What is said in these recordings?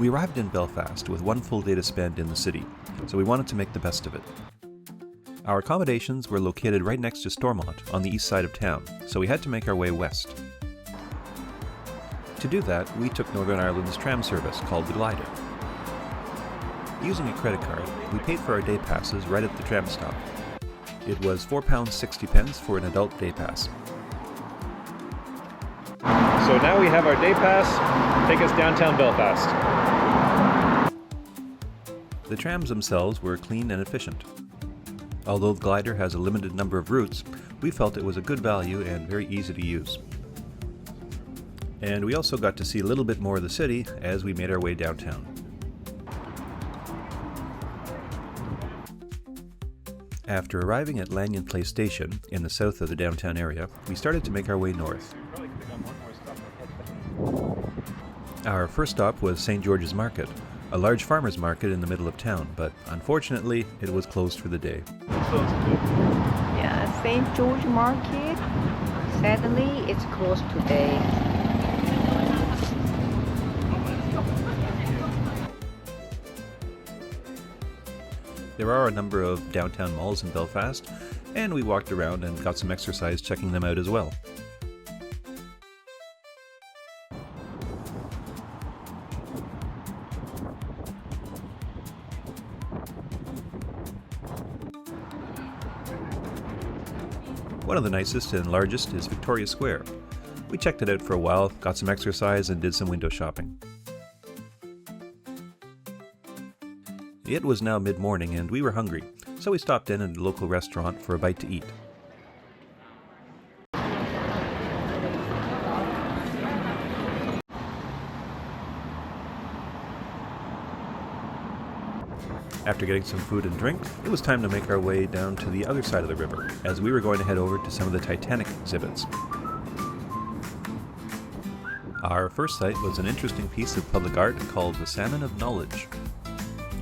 We arrived in Belfast with one full day to spend in the city, so we wanted to make the best of it. Our accommodations were located right next to Stormont on the east side of town, so we had to make our way west. To do that, we took Northern Ireland's tram service called the Glider. Using a credit card, we paid for our day passes right at the tram stop. It was £4.60 for an adult day pass. So now we have our day pass, take us downtown Belfast. The trams themselves were clean and efficient. Although the Glider has a limited number of routes, we felt it was a good value and very easy to use. And we also got to see a little bit more of the city as we made our way downtown. After arriving at Lanyon Place Station in the south of the downtown area, we started to make our way north. Our first stop was St. George's Market, a large farmers market in the middle of town, but unfortunately it was closed for the day. Yeah, St. George Market, sadly it's closed today. There are a number of downtown malls in Belfast, and we walked around and got some exercise checking them out as well. One of the nicest and largest is Victoria Square. We checked it out for a while, got some exercise, and did some window shopping. It was now mid-morning and we were hungry, so we stopped in at a local restaurant for a bite to eat. After getting some food and drink, it was time to make our way down to the other side of the river, as we were going to head over to some of the Titanic exhibits. Our first sight was an interesting piece of public art called the Salmon of Knowledge.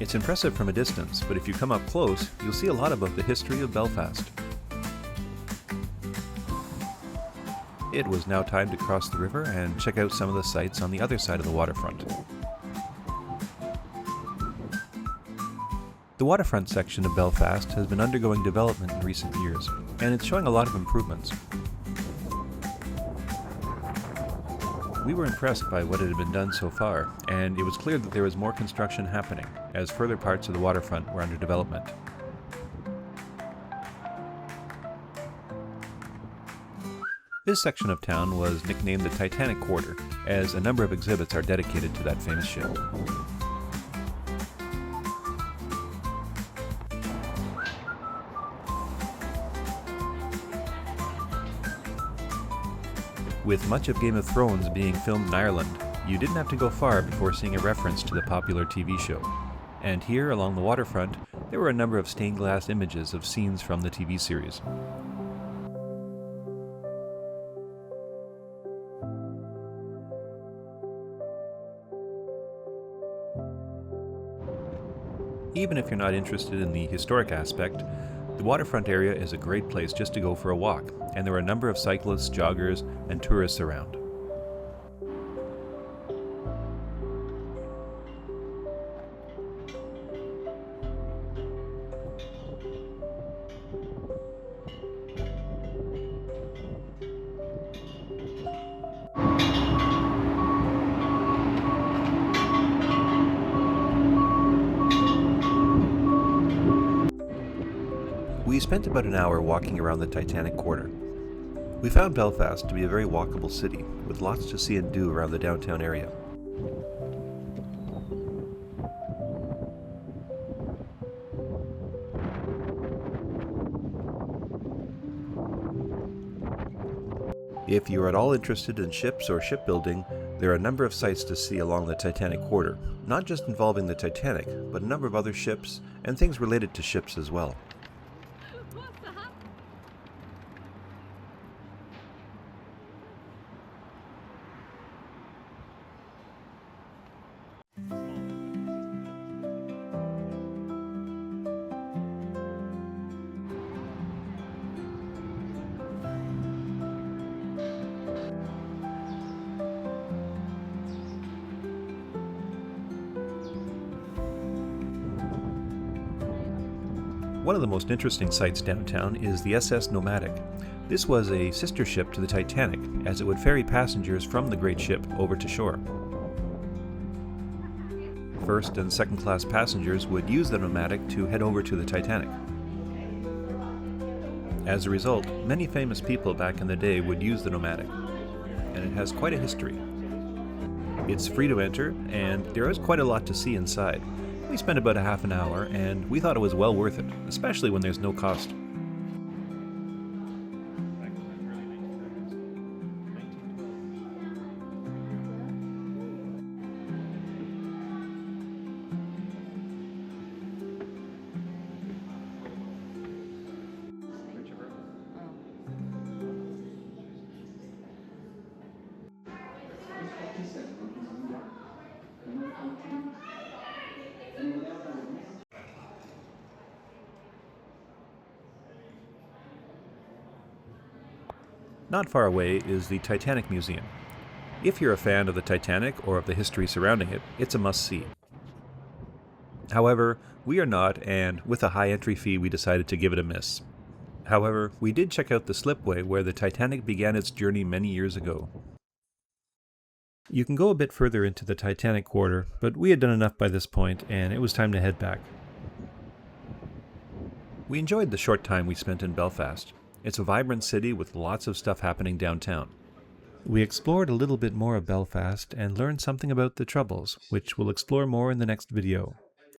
It's impressive from a distance, but if you come up close, you'll see a lot about the history of Belfast. It was now time to cross the river and check out some of the sights on the other side of the waterfront. The waterfront section of Belfast has been undergoing development in recent years, and it's showing a lot of improvements. We were impressed by what had been done so far, and it was clear that there was more construction happening, as further parts of the waterfront were under development. This section of town was nicknamed the Titanic Quarter, as a number of exhibits are dedicated to that famous ship. With much of Game of Thrones being filmed in Ireland, you didn't have to go far before seeing a reference to the popular TV show. And here, along the waterfront, there were a number of stained glass images of scenes from the TV series. Even if you're not interested in the historic aspect, the waterfront area is a great place just to go for a walk, and there are a number of cyclists, joggers, and tourists around. We spent about an hour walking around the Titanic Quarter. We found Belfast to be a very walkable city, with lots to see and do around the downtown area. If you are at all interested in ships or shipbuilding, there are a number of sites to see along the Titanic Quarter, not just involving the Titanic, but a number of other ships and things related to ships as well. One of the most interesting sights downtown is the SS Nomadic. This was a sister ship to the Titanic, as it would ferry passengers from the great ship over to shore. First and second class passengers would use the Nomadic to head over to the Titanic. As a result, many famous people back in the day would use the Nomadic, and it has quite a history. It's free to enter, and there is quite a lot to see inside. We spent about a half an hour, and we thought it was well worth it, especially when there's no cost. Not far away is the Titanic Museum. If you're a fan of the Titanic or of the history surrounding it, it's a must-see. However, we are not, and with a high entry fee we decided to give it a miss. However, we did check out the slipway where the Titanic began its journey many years ago. You can go a bit further into the Titanic Quarter, but we had done enough by this point, and it was time to head back. We enjoyed the short time we spent in Belfast. It's a vibrant city with lots of stuff happening downtown. We explored a little bit more of Belfast and learned something about the Troubles, which we'll explore more in the next video.